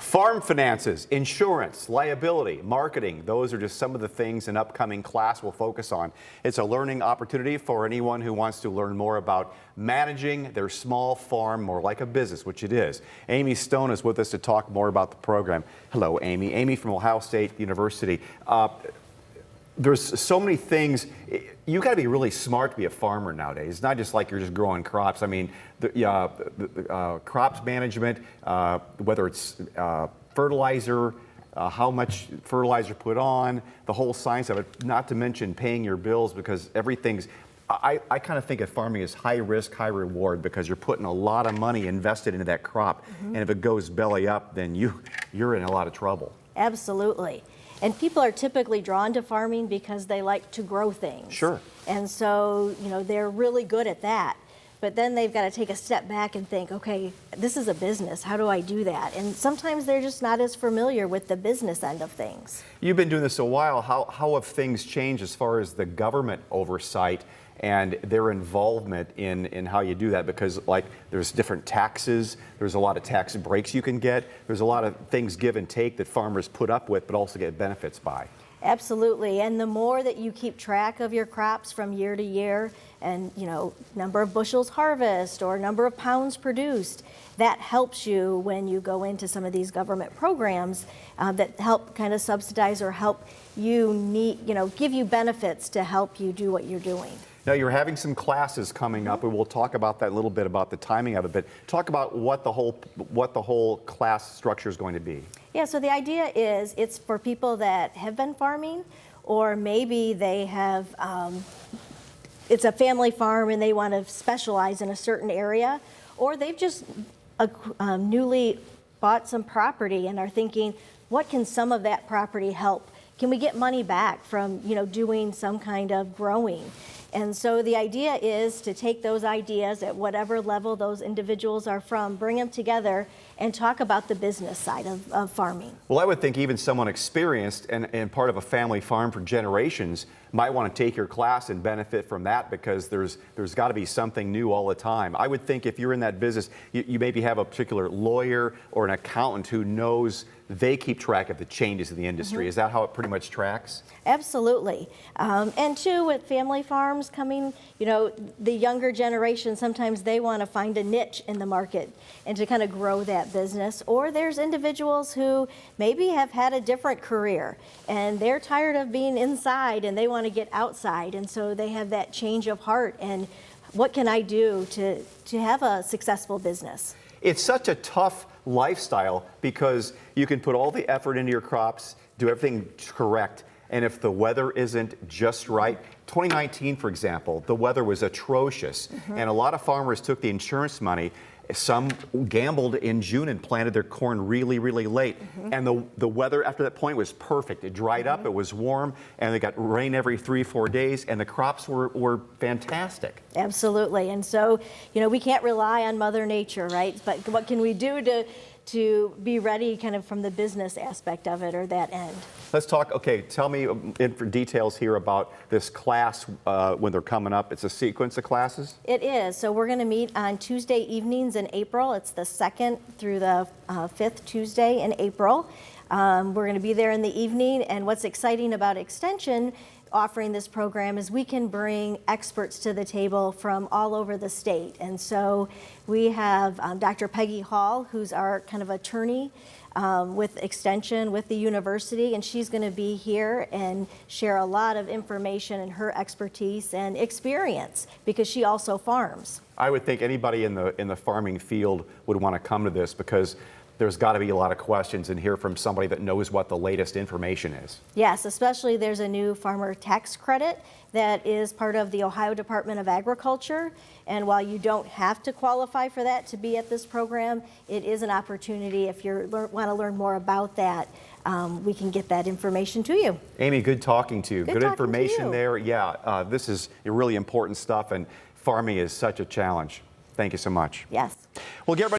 Farm finances, insurance, liability, marketing, those are just some of the things an upcoming class will focus on. It's a learning opportunity for anyone who wants to learn more about managing their small farm more like a business, which it is. Amy Stone is with us to talk more about the program. Hello, Amy. Amy from Ohio State University. There's so many things. You got to be really smart to be a farmer nowadays. It's not just like you're just growing crops. I mean, crops management, whether it's fertilizer, how much fertilizer put on, the whole science of it, not to mention paying your bills, because everything's, I kind of think of farming as high risk, high reward, because you're putting a lot of money invested into that crop. And if it goes belly up, then you're in a lot of trouble. Absolutely. And people are typically drawn to farming because they like to grow things. Sure. And so, they're really good at that. But then they've got to take a step back and think, okay, this is a business. How do I do that? And sometimes they're just not as familiar with the business end of things. You've been doing this a while. How have things changed as far as the government oversight and their involvement in how you do that? Because there's different taxes, there's a lot of tax breaks you can get, there's a lot of things give and take that farmers put up with but also get benefits by. Absolutely, and the more that you keep track of your crops from year to year and number of bushels harvest or number of pounds produced, that helps you when you go into some of these government programs that help kind of subsidize or help you give you benefits to help you do what you're doing. Now, you're having some classes coming up, and we'll talk about that a little bit, about the timing of it, but talk about what the whole class structure is going to be. Yeah, so the idea is it's for people that have been farming, or maybe they have, it's a family farm and they want to specialize in a certain area, or they've just newly bought some property and are thinking, what can some of that property help? Can we get money back from doing some kind of growing? And so the idea is to take those ideas at whatever level those individuals are from, bring them together and talk about the business side of farming. Well, I would think even someone experienced and part of a family farm for generations might want to take your class and benefit from that, because there's got to be something new all the time. I would think if you're in that business, you maybe have a particular lawyer or an accountant who knows they keep track of the changes in the industry. Is that how it pretty much tracks? Absolutely. And too, with family farms coming, the younger generation, sometimes they want to find a niche in the market and to kind of grow that business. Or there's individuals who maybe have had a different career and they're tired of being inside and they want to get outside. And so they have that change of heart and what can I do to have a successful business? It's such a tough lifestyle because you can put all the effort into your crops, do everything correct, and if the weather isn't just right, 2019, for example, the weather was atrocious, and a lot of farmers took the insurance money. Some gambled in June and planted their corn really, really late. And the weather after that point was perfect. It dried up, it was warm, and they got rain every 3-4 days, and the crops were fantastic. Absolutely. And so, we can't rely on Mother Nature, right? But what can we do to be ready kind of from the business aspect of it, or that end? Let's talk, okay, tell me for details here about this class when they're coming up. It's a sequence of classes? It is. So we're going to meet on Tuesday evenings in April. It's the 2nd through the 5th Tuesday in April. We're going to be there in the evening, and what's exciting about Extension offering this program is we can bring experts to the table from all over the state. And so we have Dr. Peggy Hall, who's our kind of attorney with Extension, with the university, and she's going to be here and share a lot of information and her expertise and experience because she also farms. I would think anybody in the farming field would want to come to this because there's got to be a lot of questions and hear from somebody that knows what the latest information is. Yes, especially there's a new farmer tax credit that is part of the Ohio Department of Agriculture. And while you don't have to qualify for that to be at this program, it is an opportunity. If you want to learn more about that, we can get that information to you. Amy, good talking to you. Good information to you. there. Yeah, this is really important stuff, and farming is such a challenge. Thank you so much. Yes. Well, get ready.